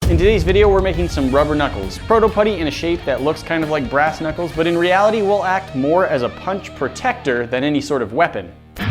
In today's video, we're making some rubber knuckles. Proto-putty in a shape that looks kind of like brass knuckles, but in reality will act more as a punch protector than any sort of weapon. A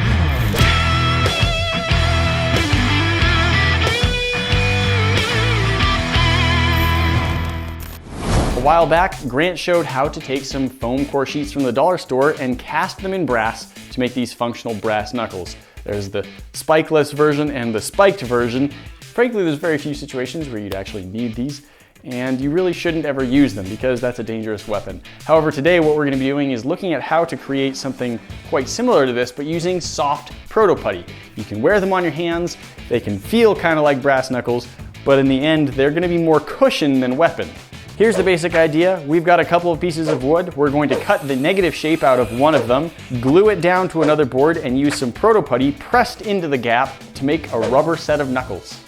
while back, Grant showed how to take some foam core sheets from the dollar store and cast them in brass to make these functional brass knuckles. There's the spikeless version and the spiked version. Frankly, there's very few situations where you'd actually need these, and you really shouldn't ever use them because that's a dangerous weapon. However, today what we're going to be doing is looking at how to create something quite similar to this, but using soft proto-putty. You can wear them on your hands, they can feel kind of like brass knuckles, but in the end, they're going to be more cushion than weapon. Here's the basic idea. We've got a couple of pieces of wood. We're going to cut the negative shape out of one of them, glue it down to another board, and use some proto-putty pressed into the gap to make a rubber set of knuckles.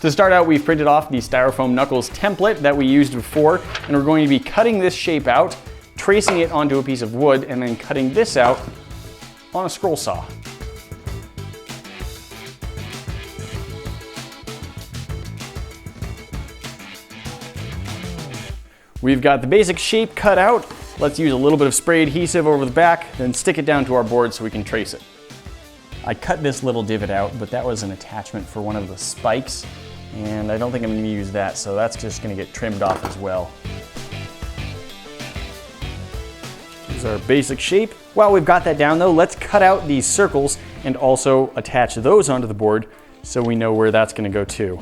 To start out, we've printed off the styrofoam knuckles template that we used before, and we're going to be cutting this shape out, tracing it onto a piece of wood, and then cutting this out on a scroll saw. We've got the basic shape cut out. Let's use a little bit of spray adhesive over the back, then stick it down to our board so we can trace it. I cut this little divot out, but that was an attachment for one of the spikes, and I don't think I'm going to use that, so that's just going to get trimmed off as well. Here's our basic shape. While we've got that down though, let's cut out these circles and also attach those onto the board so we know where that's going to go too.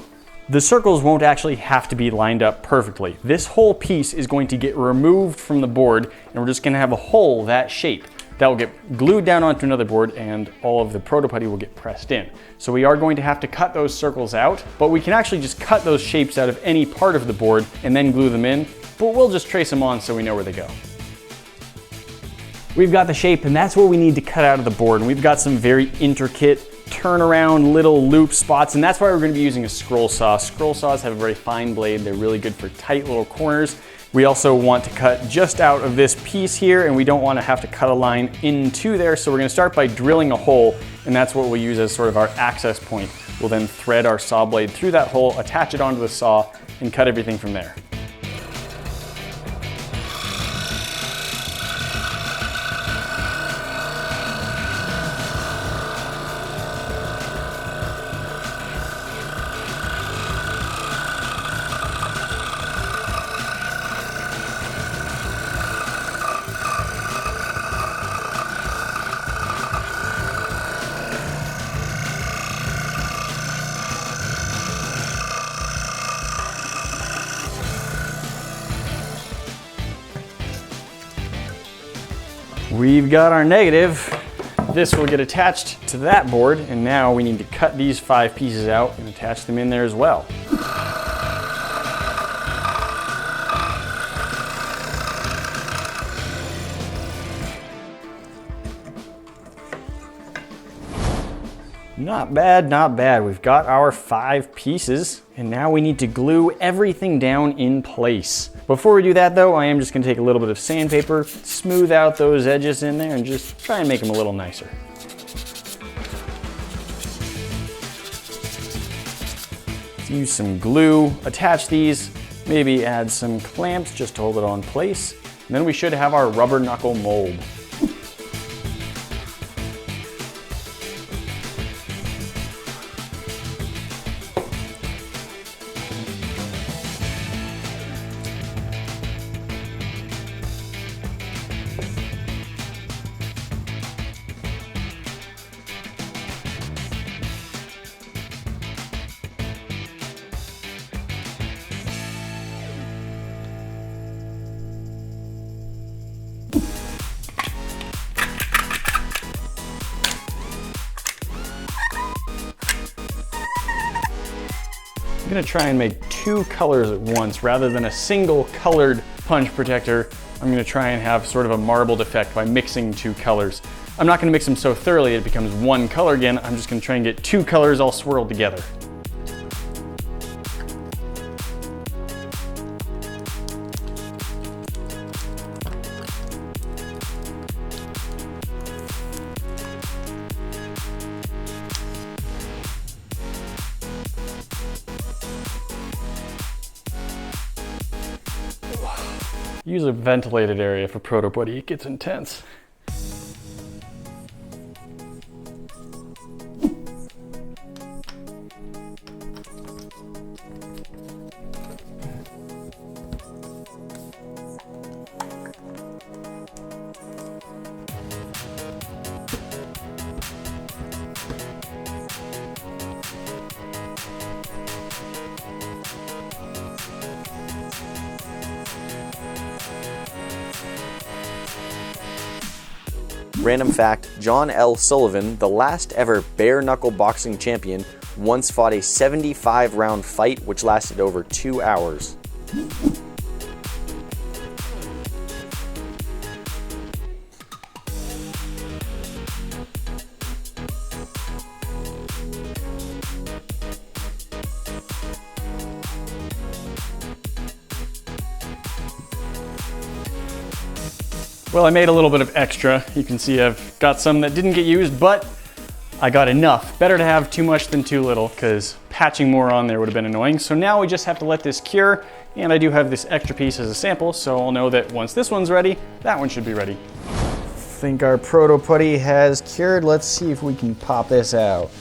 The circles won't actually have to be lined up perfectly. This whole piece is going to get removed from the board, and we're just going to have a hole that shape. That will get glued down onto another board, and all of the proto-putty will get pressed in. So we are going to have to cut those circles out, but we can actually just cut those shapes out of any part of the board and then glue them in, but we'll just trace them on so we know where they go. We've got the shape, and that's what we need to cut out of the board, and we've got some very intricate turnaround little loop spots, and that's why we're going to be using a scroll saw. Scroll saws have a very fine blade. They're really good for tight little corners. We also want to cut just out of this piece here, and we don't want to have to cut a line into there, so we're going to start by drilling a hole, and that's what we'll use as sort of our access point. We'll then thread our saw blade through that hole, attach it onto the saw, and cut everything from there. We've got our negative. This will get attached to that board, and now we need to cut these 5 pieces out and attach them in there as well. Not bad, not bad. We've got our 5 pieces, and now we need to glue everything down in place. Before we do that though, I am just gonna take a little bit of sandpaper, smooth out those edges in there, and just try and make them a little nicer. Let's use some glue, attach these, maybe add some clamps just to hold it on place, and then we should have our rubber knuckle mold. I'm gonna try and make 2 colors at once rather than a single colored punch protector. I'm gonna try and have sort of a marbled effect by mixing 2 colors. I'm not gonna mix them so thoroughly it becomes 1 color again. I'm just gonna try and get 2 colors all swirled together. Use a ventilated area for proto-putty, it gets intense. Random fact, John L. Sullivan, the last ever bare knuckle boxing champion, once fought a 75-round fight which lasted over 2 hours. Well, I made a little bit of extra. You can see I've got some that didn't get used, but I got enough. Better to have too much than too little, because patching more on there would have been annoying. So now we just have to let this cure, and I do have this extra piece as a sample, so I'll know that once this one's ready, that one should be ready. I think our proto-putty has cured. Let's see if we can pop this out.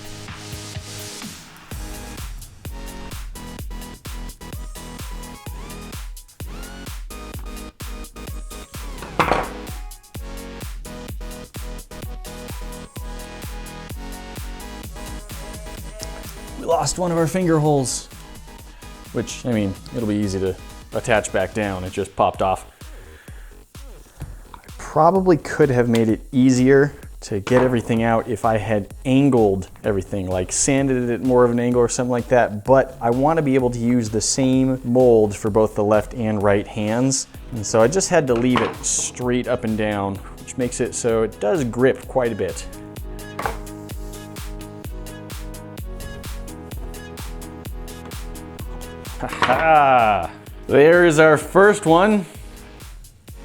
We lost one of our finger holes, which, I mean, it'll be easy to attach back down. It just popped off. I probably could have made it easier to get everything out if I had angled everything, like sanded it at more of an angle or something like that, but I want to be able to use the same mold for both the left and right hands. And so I just had to leave it straight up and down, which makes it so it does grip quite a bit. Haha! There's our first one.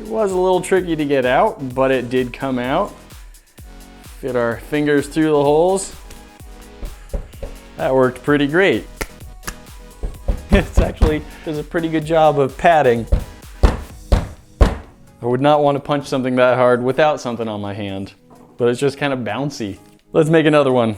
It was a little tricky to get out, but it did come out. Fit our fingers through the holes. That worked pretty great. It's actually does a pretty good job of padding. I would not want to punch something that hard without something on my hand, but it's just kind of bouncy. Let's make another one.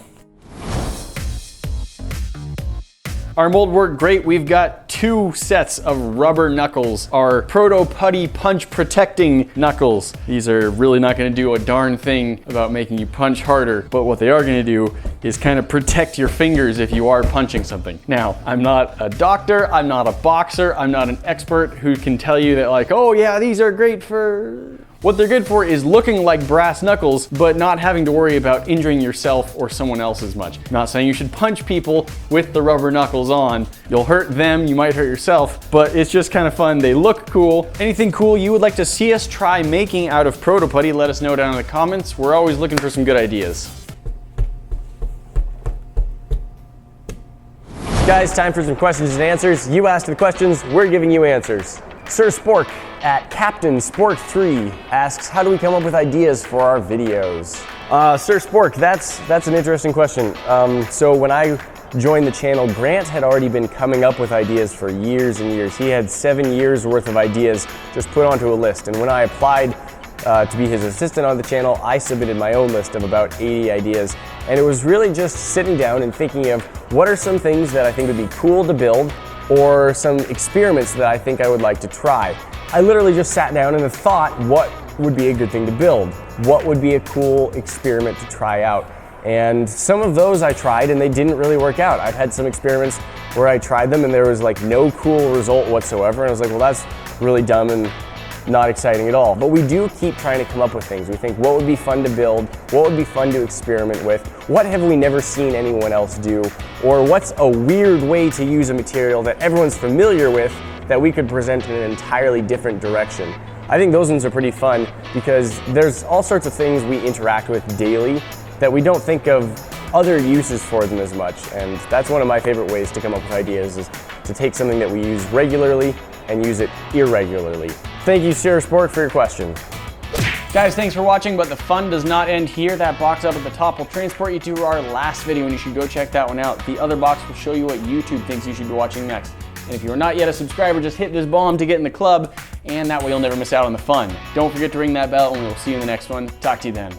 Our mold worked great. We've got 2 sets of rubber knuckles, our proto-putty punch protecting knuckles. These are really not gonna do a darn thing about making you punch harder, but what they are gonna do is kind of protect your fingers if you are punching something. Now, I'm not a doctor, I'm not a boxer, I'm not an expert who can tell you that like, oh yeah, these are great for... What they're good for is looking like brass knuckles, but not having to worry about injuring yourself or someone else as much. I'm not saying you should punch people with the rubber knuckles on. You'll hurt them, you might hurt yourself, but it's just kind of fun. They look cool. Anything cool you would like to see us try making out of proto-putty, let us know down in the comments. We're always looking for some good ideas. Guys, time for some questions and answers. You asked the questions, we're giving you answers. Sir Spork at Captain Spork 3 asks, how do we come up with ideas for our videos? Sir Spork, that's an interesting question. So when I joined the channel, Grant had already been coming up with ideas for years and years. He had 7 years worth of ideas just put onto a list. And when I applied to be his assistant on the channel, I submitted my own list of about 80 ideas. And it was really just sitting down and thinking of what are some things that I think would be cool to build, or some experiments that I think I would like to try. I literally just sat down and thought what would be a good thing to build, what would be a cool experiment to try out. And some of those I tried and they didn't really work out. I've had some experiments where I tried them and there was like no cool result whatsoever, and I was like, well, that's really dumb and not exciting at all. But we do keep trying to come up with things. We think, what would be fun to build? What would be fun to experiment with? What have we never seen anyone else do? Or what's a weird way to use a material that everyone's familiar with that we could present in an entirely different direction? I think those ones are pretty fun because there's all sorts of things we interact with daily that we don't think of other uses for them as much. And that's one of my favorite ways to come up with ideas, is to take something that we use regularly and use it irregularly. Thank you, Sture Sport, for your question. Guys, thanks for watching, but the fun does not end here. That box up at the top will transport you to our last video, and you should go check that one out. The other box will show you what YouTube thinks you should be watching next. And if you are not yet a subscriber, just hit this bomb to get in the club. and that way you'll never miss out on the fun. Don't forget to ring that bell, and we'll see you in the next one. Talk to you then.